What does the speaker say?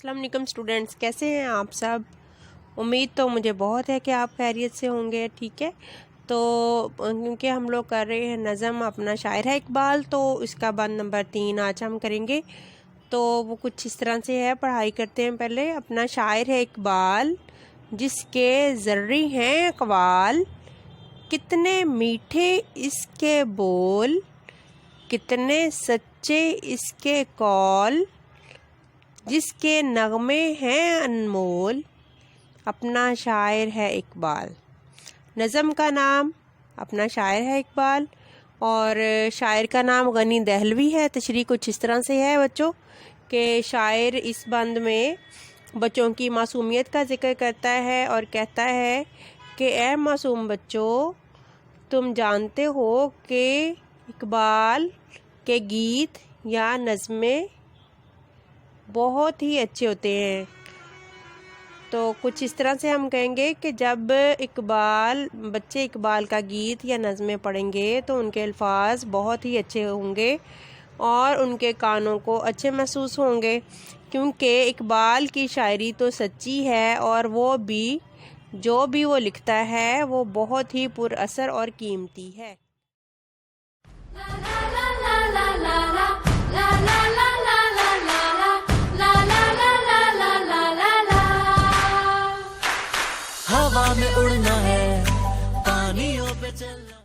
अस्सलाम वालेकुम स्टूडेंट्स, कैसे हैं आप सब। उम्मीद तो मुझे बहुत है कि आप खैरियत से होंगे। ठीक है, तो क्योंकि हम लोग कर रहे हैं नज़म अपना शायर है इकबाल, तो इसका बंद नंबर 3 आज हम करेंगे। तो वो कुछ इस तरह से है, पढ़ाई करते हैं पहले। अपना शायर है इकबाल, जिसके ज़र्री हैं अक़वाल, कितने मीठे इसके बोल, कितने सच्चे इसके कौल, जिसके नगमे हैं अनमोल। अपना शायर है इकबाल। नज़म का नाम अपना शायर है इकबाल, और शायर का नाम गनी दहलवी है। तशरीह कुछ इस तरह से है बच्चों कि शायर इस बंद में बच्चों की मासूमियत का जिक्र करता है और कहता है कि ए मासूम बच्चों, तुम जानते हो कि इकबाल के गीत या नज़में बहुत ही अच्छे होते हैं। तो कुछ इस तरह से हम कहेंगे कि जब बच्चे इकबाल का गीत या नज़में पढ़ेंगे तो उनके अल्फाज बहुत ही अच्छे होंगे और उनके कानों को अच्छे महसूस होंगे, क्योंकि इकबाल की शायरी तो सच्ची है और वो भी जो भी वो लिखता है वो बहुत ही पुरअसर और कीमती है। हवा में उड़ना है, पानियों पे चलना।